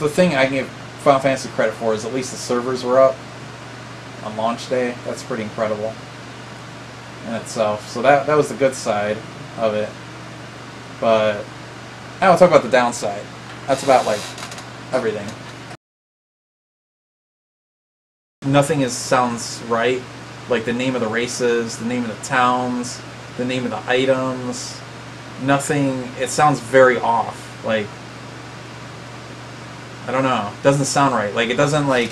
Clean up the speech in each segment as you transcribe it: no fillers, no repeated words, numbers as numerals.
the thing I can give Final Fantasy credit for is at least the servers were up on launch day. That's pretty incredible in itself. So that was the good side of it. But now we'll talk about the downside. That's about like everything. Nothing sounds right. Like the name of the races, the name of the towns, the name of the items. Nothing. It sounds very off. Like, I don't know. It doesn't sound right. Like, it doesn't like.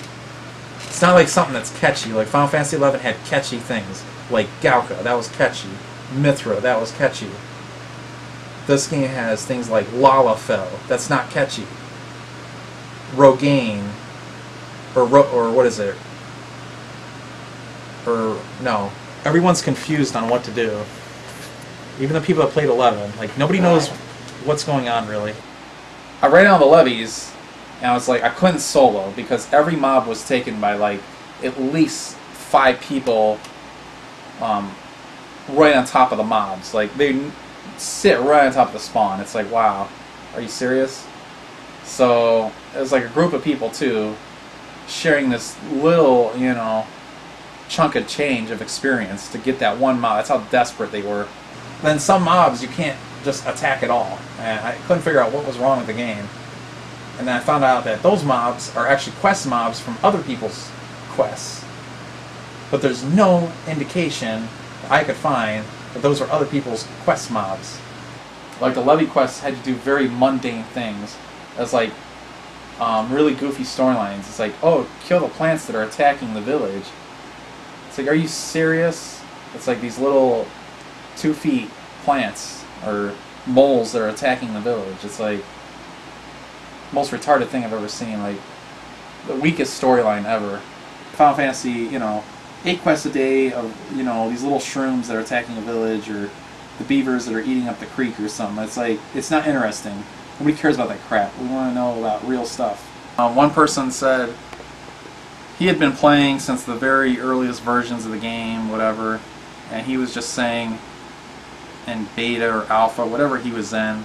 It's not like something that's catchy. Like Final Fantasy XI had catchy things. Like Galka, that was catchy. Mithra, that was catchy. This game has things like Lalafell, that's not catchy. Rogaine, or what is it? Or no, everyone's confused on what to do. Even the people that played 11, like nobody knows what's going on really. I ran out of the levies, and I was like, I couldn't solo because every mob was taken by like at least 5 people, right on top of the mobs. Like they sit right on top of the spawn. It's like, wow, are you serious? So it was like a group of people too, sharing this little, you know, chunk of change of experience to get that one mob. That's how desperate they were. Then some mobs you can't just attack at all, and I couldn't figure out what was wrong with the game. And then I found out that those mobs are actually quest mobs from other people's quests, but there's no indication that I could find that those are other people's quest mobs. Like the levy quests had to do very mundane things. That's like really goofy storylines. It's like, oh, kill the plants that are attacking the village. It's like, are you serious? It's like these little 2 feet plants or moles that are attacking the village. It's like most retarded thing I've ever seen. Like the weakest storyline ever. Final Fantasy, you know, 8 quests a day of, you know, these little shrooms that are attacking a village, or the beavers that are eating up the creek or something. It's like, it's not interesting. Nobody cares about that crap. We want to know about real stuff. One person said he had been playing since the very earliest versions of the game, whatever, and he was just saying in beta or alpha, whatever he was in,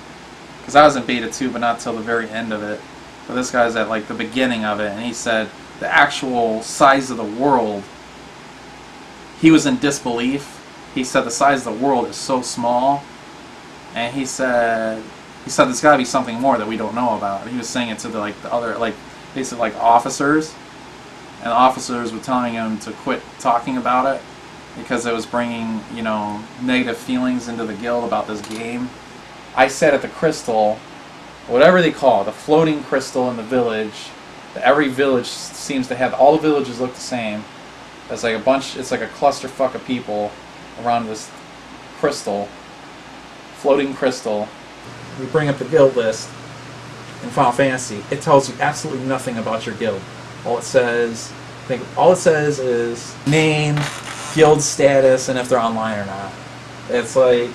because I was in beta too, but not till the very end of it. But this guy's at like the beginning of it, and he said the actual size of the world, he was in disbelief. He said the size of the world is so small, and he said there's got to be something more that we don't know about. And he was saying it to the other, like basically like officers, and the officers were telling him to quit talking about it because it was bringing, you know, negative feelings into the guild about this game. I sat at the crystal, whatever they call it, the floating crystal in the village. Every village seems to have, all the villages look the same. It's like a bunch, it's like a clusterfuck of people around this crystal, floating crystal. We bring up the guild list in Final Fantasy. It tells you absolutely nothing about your guild. All it says, all it says is name, guild status, and if they're online or not. It's like,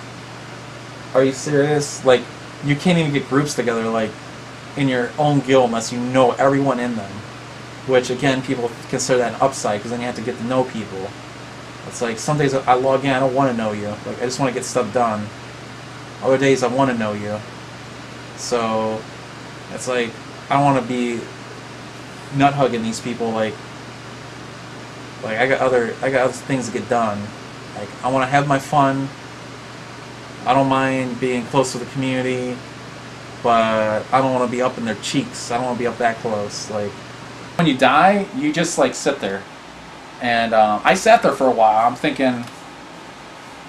are you serious? Like, you can't even get groups together like in your own guild unless you know everyone in them. Which again, people consider that an upside because then you have to get to know people. It's like some days I log in, I don't want to know you. Like I just want to get stuff done. Other days I want to know you. So it's like I don't want to be nut hugging these people. Like I got other things to get done. Like I want to have my fun. I don't mind being close to the community, but I don't want to be up in their cheeks. I don't want to be up that close. Like when you die, you just like sit there. And I sat there for a while. I'm thinking,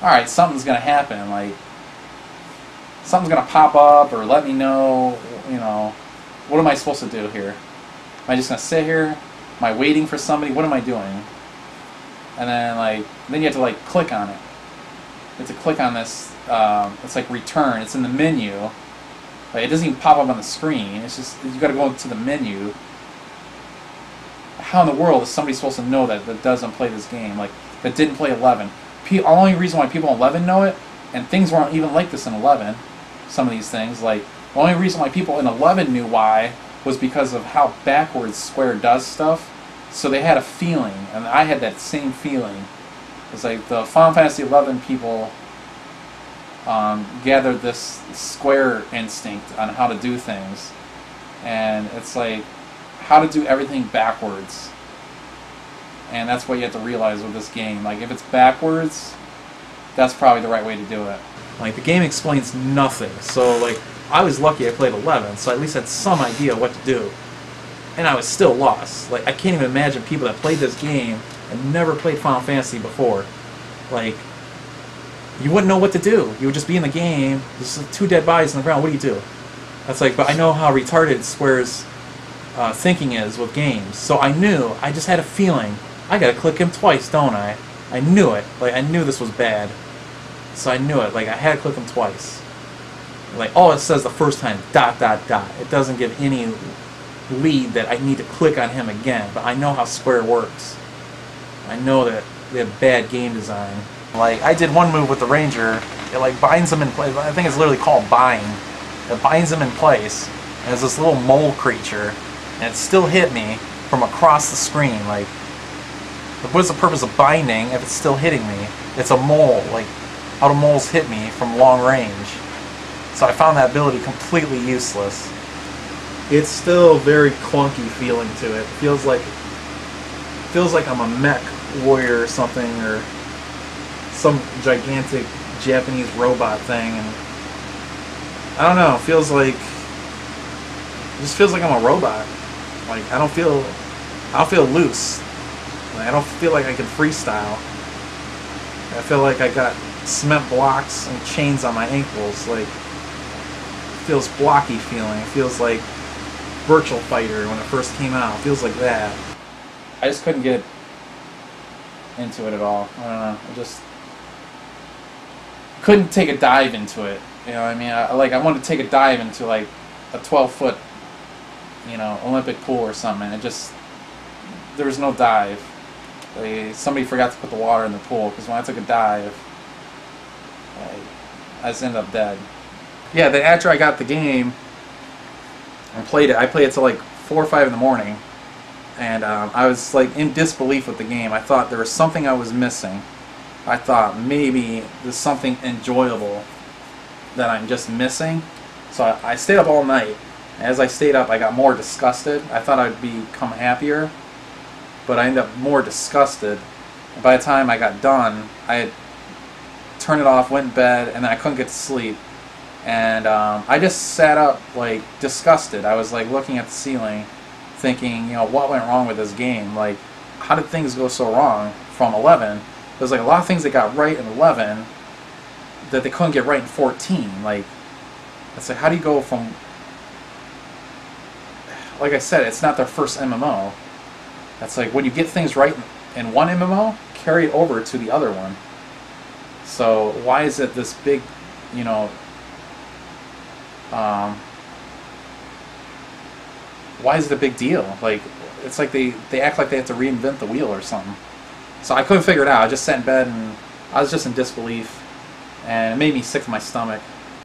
all right, something's gonna happen. Like something's gonna pop up or let me know. You know, what am I supposed to do here? Am I just gonna sit here? Am I waiting for somebody? What am I doing? And then you have to like click on it. You have to click on this. It's like return. It's in the menu. Like it doesn't even pop up on the screen. It's just you got to go into the menu. How in the world is somebody supposed to know that doesn't play this game? Like that didn't play 11. The only reason why people in 11 know it, and things weren't even like this in 11. Some of these things, like the only reason why people in 11 knew why was because of how backwards Square does stuff. So they had a feeling, and I had that same feeling. It's like the Final Fantasy XI people gathered this Square instinct on how to do things, and it's like how to do everything backwards. And that's what you have to realize with this game. Like, if it's backwards, that's probably the right way to do it. Like, the game explains nothing. So, like, I was lucky I played 11, so I at least had some idea what to do. And I was still lost. Like, I can't even imagine people that played this game and never played Final Fantasy before. Like, you wouldn't know what to do. You would just be in the game, there's 2 dead bodies on the ground, what do you do? That's like, but I know how retarded Square's thinking is with games. So I knew, I just had a feeling, I gotta click him twice, don't I? I knew it. Like, I knew this was bad. So I knew it. Like, I had to click him twice. Like, all it says the first time, ... It doesn't give any lead that I need to click on him again. But I know how Square works. I know that they have bad game design. Like, I did one move with the Ranger. It, like, binds him in place. I think it's literally called bind. It binds him in place. And there's this little mole creature. And it still hit me from across the screen. Like, what's the purpose of binding if it's still hitting me? It's a mole. Like, how do moles hit me from long range? So I found that ability completely useless. It's still very clunky feeling to it. Feels like I'm a mech warrior or something, or some gigantic Japanese robot thing, and I don't know. It just feels like I'm a robot. Like, I don't feel loose. Like, I don't feel like I can freestyle. I feel like I got cement blocks and chains on my ankles. Like, it feels blocky feeling. It feels like Virtual Fighter when it first came out. It feels like that. I just couldn't get into it at all. I don't know. I just couldn't take a dive into it. You know what I mean? I wanted to take a dive into like a 12-foot, you know, Olympic pool or something. And it just, there was no dive. Somebody forgot to put the water in the pool, because when I took a dive, I just ended up dead. Yeah, then after I got the game and played it, I played it till like 4 or 5 in the morning, and I was like in disbelief with the game. I thought there was something I was missing. I thought maybe there's something enjoyable that I'm just missing. So I stayed up all night. As I stayed up, I got more disgusted. I thought I'd become happier, but I ended up more disgusted. And by the time I got done, I had turned it off, went in bed, and then I couldn't get to sleep. And I just sat up, like, disgusted. I was, like, looking at the ceiling, thinking, you know, what went wrong with this game? Like, how did things go so wrong from 11? There's, like, a lot of things they got right in 11 that they couldn't get right in 14. Like, it's like, how do you go from... Like I said, it's not their first MMO. That's like, when you get things right in one MMO, carry it over to the other one. So why is it this big, you know, why is it a big deal? Like, it's like they act like they have to reinvent the wheel or something. So I couldn't figure it out. I just sat in bed and I was just in disbelief, and it made me sick to my stomach.